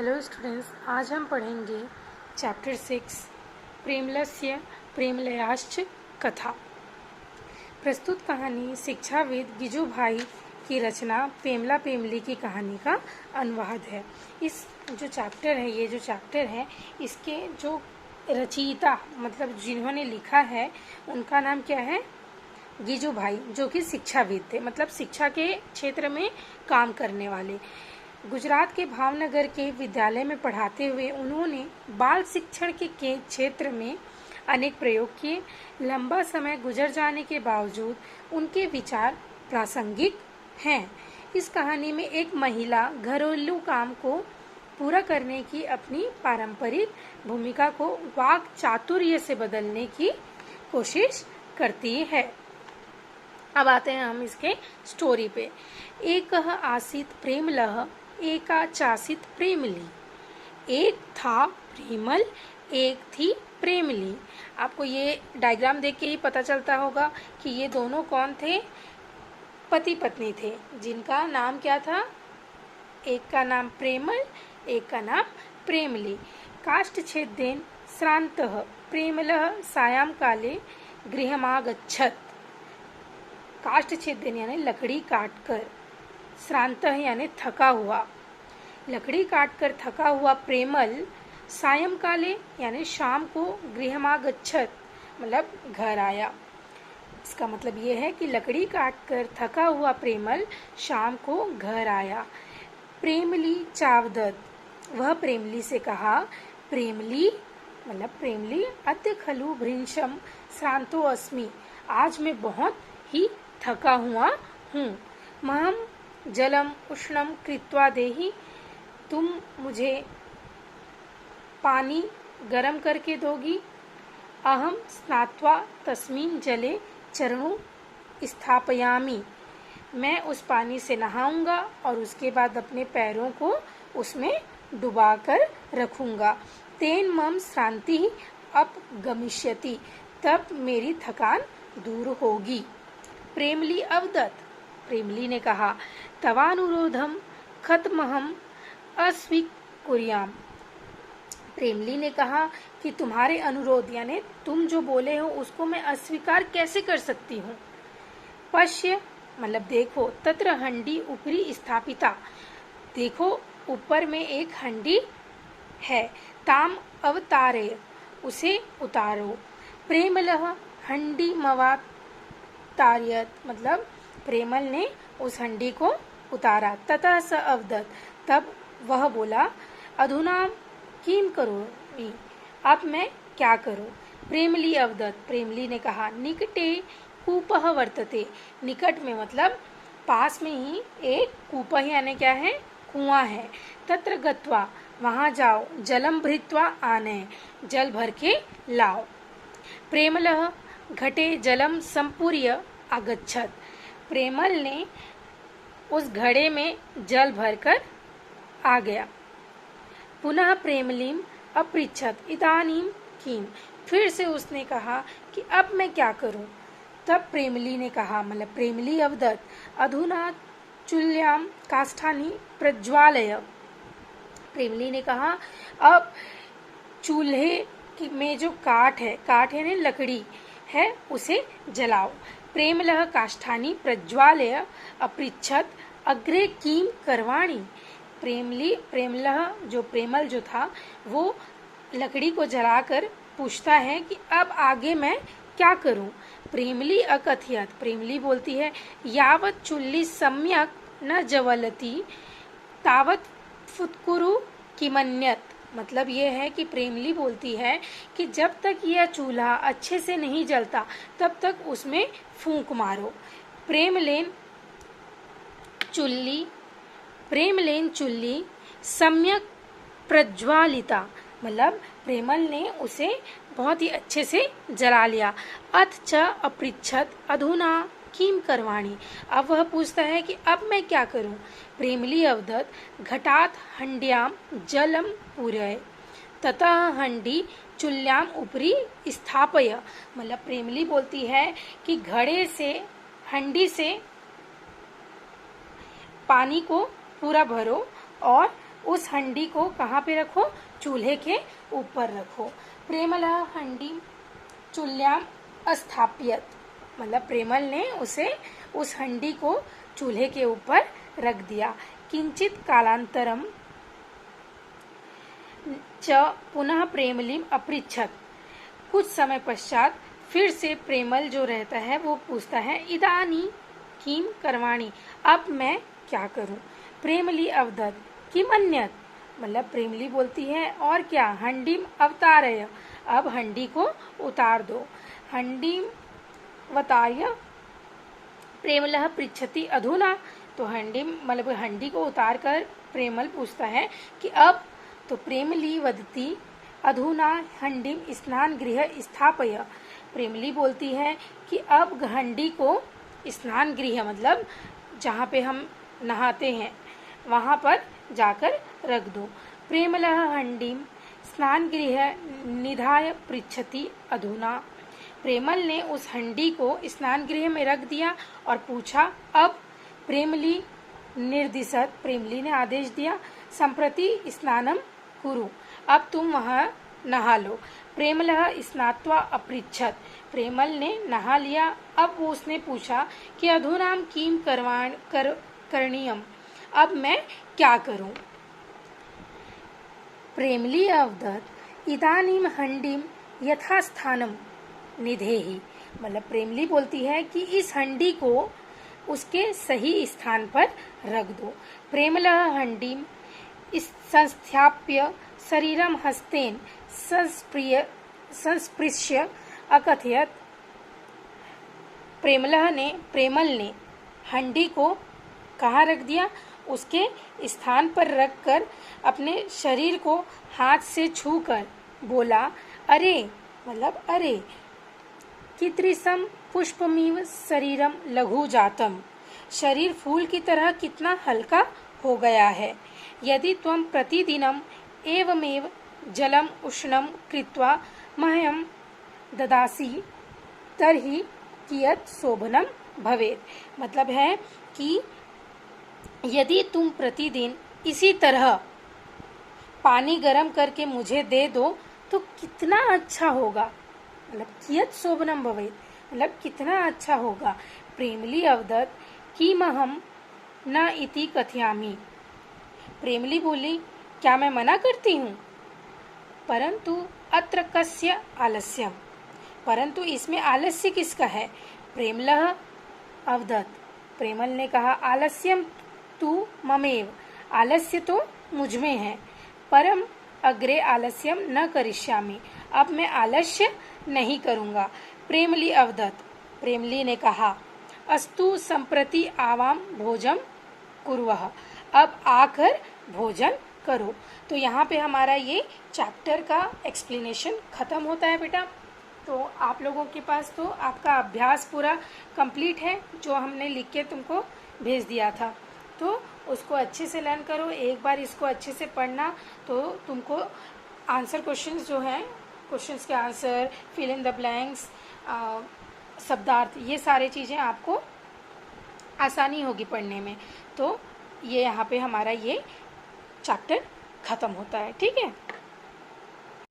Hello students, आज हम पढ़ेंगे चैप्टर 6 प्रेमलस्य प्रेमलयाश्च कथा। प्रस्तुत कहानी शिक्षाविद गिजुभाई की रचना प्रेमला प्रेमली की कहानी का अनुवाद है। इस जो चैप्टर है इसके जो रचयिता मतलब जिन्होंने लिखा है उनका नाम क्या है? गिजुभाई, जो कि शिक्षाविद थे, मतलब शिक्षा के क्षेत्र में काम करने वाले। गुजरात के भावनगर के विद्यालय में पढ़ाते हुए उन्होंने बाल शिक्षण के क्षेत्र में अनेक प्रयोग किए। लंबा समय गुजर जाने के बावजूद उनके विचार प्रासंगिक हैं। इस कहानी में एक महिला घरेलू काम को पूरा करने की अपनी पारंपरिक भूमिका को वाक चातुर्य से बदलने की कोशिश करती है। अब आते हैं हम इसके स्टोरी पे। एक आसीत प्रेमलह एका चासित प्रेमली। एक था प्रेमल, एक थी प्रेमली। आपको ये डायग्राम देख के ही पता चलता होगा कि ये दोनों कौन थे? पति पत्नी थे, जिनका नाम क्या था? एक का नाम प्रेमल, एक का नाम प्रेमली। काष्ठछेदेन श्रान्तः प्रेमलः सायं काले गृहमागच्छत्। काष्ठछेदेन यानी लकड़ी काटकर, श्रान्तः यानी थका हुआ, लकड़ी काटकर थका हुआ प्रेमल सायंकाले यानी शाम को गृहमागच्छत् मतलब घर आया। इसका मतलब ये है कि लकड़ी काटकर थका हुआ प्रेमल शाम को घर आया। प्रेमली चावदत, वह प्रेमली से कहा, प्रेमली मतलब प्रेमली अद्य खलु भृंशम श्रांतो अस्मि, आज मैं बहुत ही थका हुआ हूँ। महम जलम उष्णम कृत्वा देहि, तुम मुझे पानी गरम करके दोगी। अहम स्नात्वा तस्मिन् जले चरणु स्थापयामि, मैं उस पानी से नहाऊंगा और उसके बाद अपने पैरों को उसमें डुबाकर रखूंगा। तेन मम श्रांति अपगमिष्यति, तब मेरी थकान दूर होगी। प्रेमली अवदत्, प्रेमली ने कहा, तवानुरोधम खत्महम अस्वीकुर्याम। प्रेमली ने कहा कि तुम्हारे अनुरोध यानी तुम जो बोले हो उसको मैं अस्वीकार कैसे कर सकती हूँ। पश्य मतलब देखो, तत्र हंडी ऊपरी स्थापिता, देखो ऊपर में एक हंडी है। ताम अवतारे, उसे उतारो। प्रेमलः हंडी मवातार्यत, मतलब प्रेमल ने उस हंडी को उतारा। ततः स अवदत्, तब वह बोला, अधुना किम करोमि, अब मैं क्या करूं। प्रेमली अवदत्, प्रेमली ने कहा, निकटे कूपः वर्तते, निकट में मतलब पास में ही एक कूपः यानी क्या है? कुआं है। तत्र गत्वा, वहां जाओ। जलम भृत्वा आनय, जल भर के लाओ। प्रेमलः घटे जलम संपूर्य आगच्छत्, प्रेमल ने उस घड़े में जल भरकर आ गया। पुनः प्रेमलीम अपृच्छत इदानीम किम, फिर से उसने कहा कि अब मैं क्या करूं। तब प्रेमली ने कहा, मतलब प्रेमली अवदत्, अधुना चुल्याम काष्ठानि प्रज्वालय। प्रेमली ने कहा, अब चूल्हे में जो काठ है ना, लकड़ी है, उसे जलाओ। प्रेमलः काष्ठानि प्रज्वालय अपृच्छत अग्रे किम करवाणी। प्रेमलः जो प्रेमल जो था वो लकड़ी को जलाकर पूछता है कि अब आगे मैं क्या करूं। प्रेमली अकथयत, प्रेमली बोलती है, यावत् चुल्ली सम्यक न ज्वलति तावत् फुत्कुरु किमन्यत। मतलब ये है कि प्रेमली बोलती है कि जब तक यह चूल्हा अच्छे से नहीं जलता तब तक उसमें फूंक मारो। प्रेमलेन चुल्ली सम्यक प्रज्वालिता, मतलब प्रेमल ने उसे बहुत ही अच्छे से जला लिया। अथ च अपृच्छत अधुना किम करवाणी, अब वह पूछता है कि अब मैं क्या करूं। प्रेमली अवदत्, घटात हंड्याम जलम पूरय, ततः हंडी चुल्याम ऊपरी स्थापय। मतलब प्रेमली बोलती है कि घड़े से, हंडी से पानी को पूरा भरो और उस हंडी को कहाँ पे रखो, चूल्हे के ऊपर रखो। प्रेमलः हंडी चुल्याम अस्थाप्यत, मतलब प्रेमल ने उस हंडी को चूल्हे के ऊपर रख दिया। किंचित कालांतरम च पुनः प्रेमलीम अपृच्छत, कुछ समय पश्चात फिर से प्रेमल जो रहता है वो पूछता है, इदानी किम करवाणी, अब मैं क्या करूं। प्रेमली अवदत किम अन्यत, मतलब प्रेमली बोलती है और क्या, हंडीम अवतारय, अब हंडी को उतार दो। हंडीम अवतार्य प्रेमलः पृच्छति अधुना, तो हंडीम मतलब हंडी को उतार कर प्रेमल पूछता है कि अब, तो प्रेमली वदती अधुना हंडीम स्नान गृह स्थापय, प्रेमली बोलती है कि अब हंडी को स्नान गृह मतलब जहाँ पे हम नहाते हैं वहाँ पर जाकर रख दो। प्रेमलः हंडीम स्नान गृह निधाय पृच्छति अधुना, प्रेमल ने उस हंडी को स्नान गृह में रख दिया और पूछा अब। प्रेमली निर्दिशत, प्रेमली ने आदेश दिया, संप्रति स्नानम कुरु, अब तुम वहाँ नहा लो। प्रेमलः स्नात्वा अपृच्छत, प्रेमल ने नहा लिया, अब वो उसने पूछा कि अधुनाम किम करणीयम, अब मैं क्या करूं। प्रेमली अवदत इदानीम हंडीम यथास्थानम निधेहि, मतलब प्रेमली बोलती है कि इस हंडी को उसके सही स्थान पर रख दो। प्रेमलः हंडीम संस्थाप्य शरीरम हस्तेन संस्पृश्य अकथयत, प्रेमल ने हंडी को कहाँ रख दिया, उसके स्थान पर रखकर अपने शरीर को हाथ से छूकर बोला, अरे मतलब अरे, कीदृशम पुष्पमिव शरीरम लघु जातम, शरीर फूल की तरह कितना हल्का हो गया है। यदि त्वं प्रतिदिनम एवमेव जलम उष्णम कृत्वा मह्यम ददासी तर्हि कियत् शोभनम भवेत्, मतलब है कि यदि तुम प्रतिदिन इसी तरह पानी गर्म करके मुझे दे दो तो कितना अच्छा होगा, मतलब कियत् शोभनम भवेत्, मतलब कितना अच्छा होगा। प्रेमली अवदत किमहम न इति कथयामि, प्रेमली बोली क्या मैं मना करती हूँ, परंतु अत्र कस्य आलस्यम, परंतु इसमें आलस्य किसका है। प्रेमलः अवदत, प्रेमल ने कहा आलस्यम तु ममेव, आलस्य तो मुझमें है, परम अग्रे आलस्यम न करिष्यामि, अब मैं आलस्य नहीं करूँगा। प्रेमली अवदत, प्रेमली ने कहा अस्तु संप्रति आवाम भोजन कुर्वः, अब आकर भोजन करो। तो यहाँ पे हमारा ये चैप्टर का एक्सप्लेनेशन ख़त्म होता है बेटा। तो आप लोगों के पास तो आपका अभ्यास पूरा कंप्लीट है जो हमने लिख के तुमको भेज दिया था, तो उसको अच्छे से लर्न करो। एक बार इसको अच्छे से पढ़ना तो तुमको आंसर क्वेश्चंस जो हैं, क्वेश्चंस के answer, fill in the blanks, शब्दार्थ, ये सारी चीज़ें आपको आसानी होगी पढ़ने में। तो ये यहाँ पे हमारा ये चैप्टर ख़त्म होता है, ठीक है।